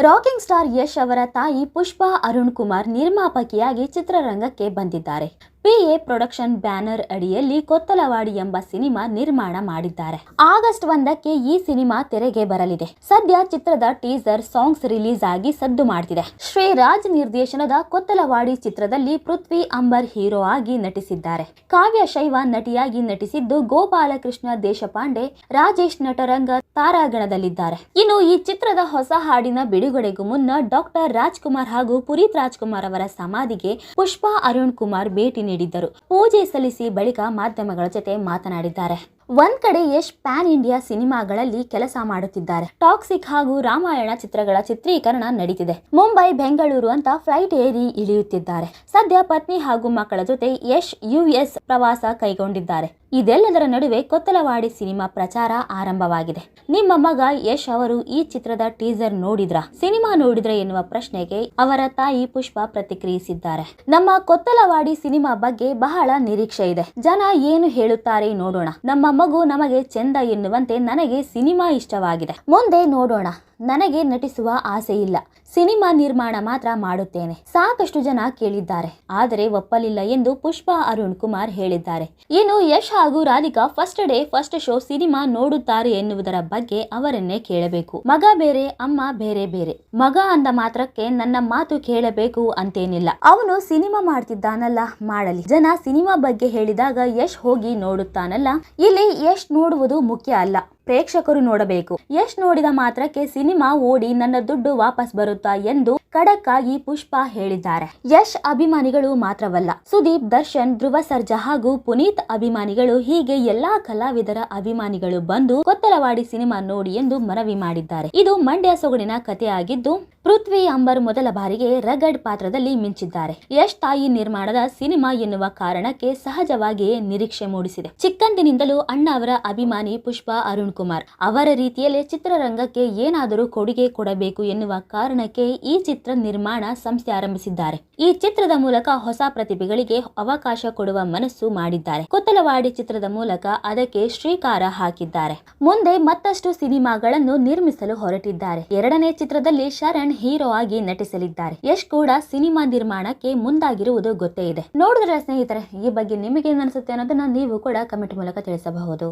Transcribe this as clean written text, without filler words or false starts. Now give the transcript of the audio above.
Rocking star Yash ಅವರ ತಾಯಿ ಪುಷ್ಪಾ ಅರುಣ್ ಕುಮಾರ್ ನಿರ್ಮಾಪಕಿಯಾಗಿ ಚಿತ್ರರಂಗಕ್ಕೆ ಬಂದಿದ್ದಾರೆ. PA ಪ್ರೊಡಕ್ಷನ್ ಬ್ಯಾನರ್ ಅಡಿಯಲ್ಲಿ ಕೊತ್ತಲವಾಡಿ ಎಂಬ ಸಿನಿಮಾ ನಿರ್ಮಾಣ ಮಾಡಿದ್ದಾರೆ. ಆಗಸ್ಟ್ 1ಕ್ಕೆ ಈ ಸಿನಿಮಾ ತೆರೆಗೆ ಬರಲಿದೆ. ಸದ್ಯ ಚಿತ್ರದ ಟೀಸರ್ ಸಾಂಗ್ಸ್ ರಿಲೀಸ್ ಆಗಿ ಸದ್ದು ಮಾಡ್ತಿದೆ. ಶ್ರೀರಾಜ್ ನಿರ್ದೇಶನದ ಕೊತ್ತಲವಾಡಿ ಚಿತ್ರದಲ್ಲಿ ಪೃಥ್ವಿ ಅಂಬರ್ ಹೀರೋ ಆಗಿ ನಟಿಸಿದ್ದಾರೆ. ಕಾವ್ಯ ಶೈವ ನಟಿಯಾಗಿ ನಟಿಸಿದ್ದು, ಗೋಪಾಲಕೃಷ್ಣ ದೇಶಪಾಂಡೆ, ರಾಜೇಶ್ ನಟರಂಗ ತಾರಾಗಣದಲ್ಲಿದ್ದಾರೆ. ಇನ್ನು ಈ ಚಿತ್ರದ ಹೊಸ ಹಾಡಿನ ಬಿಡುಗಡೆಗೂ ಮುನ್ನ ಡಾಕ್ಟರ್ ರಾಜ್ಕುಮಾರ್ ಹಾಗೂ ಪುನೀತ್ ರಾಜ್ಕುಮಾರ್ ಅವರ ಸಮಾಧಿಗೆ ಪುಷ್ಪಾ ಅರುಣ್ ಕುಮಾರ್ ಭೇಟಿ ನೀಡಿದ್ದರು. ಪೂಜೆ ಸಲ್ಲಿಸಿ ಬಳಿಕ ಮಾಧ್ಯಮಗಳ ಜೊತೆ ಮಾತನಾಡಿದ್ದಾರೆ. ಒಂದ್ ಕಡೆ ಯಶ್ ಪ್ಯಾನ್ ಇಂಡಿಯಾ ಸಿನಿಮಾಗಳಲ್ಲಿ ಕೆಲಸ ಮಾಡುತ್ತಿದ್ದಾರೆ. ಟಾಕ್ಸಿಕ್ ಹಾಗೂ ರಾಮಾಯಣ ಚಿತ್ರಗಳ ಚಿತ್ರೀಕರಣ ನಡೀತಿದೆ. ಮುಂಬೈ, ಬೆಂಗಳೂರು ಅಂತ ಫ್ಲೈಟ್ ಏರಿ ಇಳಿಯುತ್ತಿದ್ದಾರೆ. ಸದ್ಯ ಪತ್ನಿ ಹಾಗೂ ಮಕ್ಕಳ ಜೊತೆ ಯಶ್ US ಪ್ರವಾಸ ಕೈಗೊಂಡಿದ್ದಾರೆ. ಇದೆಲ್ಲದರ ನಡುವೆ ಕೊತ್ತಲವಾಡಿ ಸಿನಿಮಾ ಪ್ರಚಾರ ಆರಂಭವಾಗಿದೆ. ನಿಮ್ಮ ಮಗ ಯಶ್ ಅವರು ಈ ಚಿತ್ರದ ಟೀಸರ್ ನೋಡಿದ್ರಾ? ಸಿನಿಮಾ ನೋಡಿದ್ರ ಎನ್ನುವ ಪ್ರಶ್ನೆಗೆ ಅವರ ತಾಯಿ ಪುಷ್ಪಾ ಪ್ರತಿಕ್ರಿಯಿಸಿದ್ದಾರೆ. ನಮ್ಮ ಕೊತ್ತಲವಾಡಿ ಸಿನಿಮಾ ಬಗ್ಗೆ ಬಹಳ ನಿರೀಕ್ಷೆ ಇದೆ. ಜನ ಏನು ಹೇಳುತ್ತಾರೆ ನೋಡೋಣ. ನಮ್ಮ ಮಗು ನಮಗೆ ಚೆಂದ ಎನ್ನುವಂತೆ ನನಗೆ ಸಿನಿಮಾ ಇಷ್ಟವಾಗಿದೆ. ಮುಂದೆ ನೋಡೋಣ. ನನಗೆ ನಟಿಸುವ ಆಸೆ ಇಲ್ಲ. ಸಿನಿಮಾ ನಿರ್ಮಾಣ ಮಾತ್ರ ಮಾಡುತ್ತೇನೆ. ಸಾಕಷ್ಟು ಜನ ಕೇಳಿದ್ದಾರೆ, ಆದರೆ ಒಪ್ಪಲಿಲ್ಲ ಎಂದು ಪುಷ್ಪಾ ಅರುಣ್ ಕುಮಾರ್ ಹೇಳಿದ್ದಾರೆ. ಇನ್ನು ಯಶ್ ಹಾಗೂ Radhika first day first show cinema ನೋಡುತ್ತಾರೆ ಎನ್ನುವುದರ ಬಗ್ಗೆ ಅವರನ್ನೇ ಕೇಳಬೇಕು. ಮಗ ಬೇರೆ, ಅಮ್ಮ ಬೇರೆ ಬೇರೆ. ಮಗ ಅಂದ ಮಾತ್ರಕ್ಕೆ ನನ್ನ ಮಾತು ಕೇಳಬೇಕು ಅಂತೇನಿಲ್ಲ. ಅವನು ಸಿನಿಮಾ ಮಾಡ್ತಿದ್ದಾನಲ್ಲ, ಮಾಡಲಿ. ಜನ ಸಿನಿಮಾ ಬಗ್ಗೆ ಹೇಳಿದಾಗ ಯಶ್ ಹೋಗಿ ನೋಡುತ್ತಾನಲ್ಲ. ಇಲ್ಲಿ ಯಶ್ ನೋಡುವುದು ಮುಖ್ಯ ಅಲ್ಲ, ಪ್ರೇಕ್ಷಕರು ನೋಡಬೇಕು. ಯಶ್ ನೋಡಿದ ಮಾತ್ರಕ್ಕೆ ಸಿನಿಮಾ ಓಡಿ ನನ್ನ ದುಡ್ಡು ವಾಪಸ್ ಬರುತ್ತಾ ಎಂದು ಖಡಕ್ ಆಗಿ ಪುಷ್ಪಾ ಹೇಳಿದ್ದಾರೆ. ಯಶ್ ಅಭಿಮಾನಿಗಳು ಮಾತ್ರವಲ್ಲ, ಸುದೀಪ್, ದರ್ಶನ್, ಧ್ರುವ ಸರ್ಜಾ ಹಾಗೂ ಪುನೀತ್ ಅಭಿಮಾನಿಗಳು, ಹೀಗೆ ಎಲ್ಲಾ ಕಲಾವಿದರ ಅಭಿಮಾನಿಗಳು ಬಂದು ಕೊತ್ತಲವಾಡಿ ಸಿನಿಮಾ ನೋಡಿ ಎಂದು ಮನವಿ ಮಾಡಿದ್ದಾರೆ. ಇದು ಮಂಡ್ಯ ಸೊಗಡಿನ ಕಥೆಯಾಗಿದ್ದು, ಪೃಥ್ವಿ ಅಂಬರ್ ಮೊದಲ ಬಾರಿಗೆ ರಗಡ್ ಪಾತ್ರದಲ್ಲಿ ಮಿಂಚಿದ್ದಾರೆ. ಯಶ್ ತಾಯಿ ನಿರ್ಮಾಣದ ಸಿನಿಮಾ ಎನ್ನುವ ಕಾರಣಕ್ಕೆ ಸಹಜವಾಗಿಯೇ ನಿರೀಕ್ಷೆ ಮೂಡಿಸಿದೆ. ಚಿಕ್ಕಂದಿನಿಂದಲೂ ಅಣ್ಣ ಅವರ ಅಭಿಮಾನಿ ಪುಷ್ಪಾ ಅರುಣ್ ಕುಮಾರ್. ಅವರ ರೀತಿಯಲ್ಲೇ ಚಿತ್ರರಂಗಕ್ಕೆ ಏನಾದರೂ ಕೊಡುಗೆ ಕೊಡಬೇಕು ಎನ್ನುವ ಕಾರಣಕ್ಕೆ ಈ ಚಿತ್ರ ನಿರ್ಮಾಣ ಸಂಸ್ಥೆ ಆರಂಭಿಸಿದ್ದಾರೆ. ಈ ಚಿತ್ರದ ಮೂಲಕ ಹೊಸ ಪ್ರತಿಭೆಗಳಿಗೆ ಅವಕಾಶ ಕೊಡುವ ಮನಸ್ಸು ಮಾಡಿದ್ದಾರೆ. ಕೊತ್ತಲವಾಡಿ ಚಿತ್ರದ ಮೂಲಕ ಅದಕ್ಕೆ ಶ್ರೀಕಾರ ಹಾಕಿದ್ದಾರೆ. ಮುಂದೆ ಮತ್ತಷ್ಟು ಸಿನಿಮಾಗಳನ್ನು ನಿರ್ಮಿಸಲು ಹೊರಟಿದ್ದಾರೆ. 2ನೇ ಚಿತ್ರದಲ್ಲಿ ಶರಣ್ ಹೀರೋ ಆಗಿ ನಟಿಸಲಿದ್ದಾರೆ. ಯಶ್ ಕೂಡ ಸಿನಿಮಾ ನಿರ್ಮಾಣಕ್ಕೆ ಮುಂದಾಗಿರುವುದು ಗೊತ್ತೇ ಇದೆ. ನೋಡಿದ್ರೆ ಸ್ನೇಹಿತರೆ, ಈ ಬಗ್ಗೆ ನಿಮಗೆ ಏನ್ ಅನ್ಸುತ್ತೆ ಅನ್ನೋದನ್ನ ನೀವು ಕೂಡ ಕಮೆಂಟ್ ಮೂಲಕ ತಿಳಿಸಬಹುದು.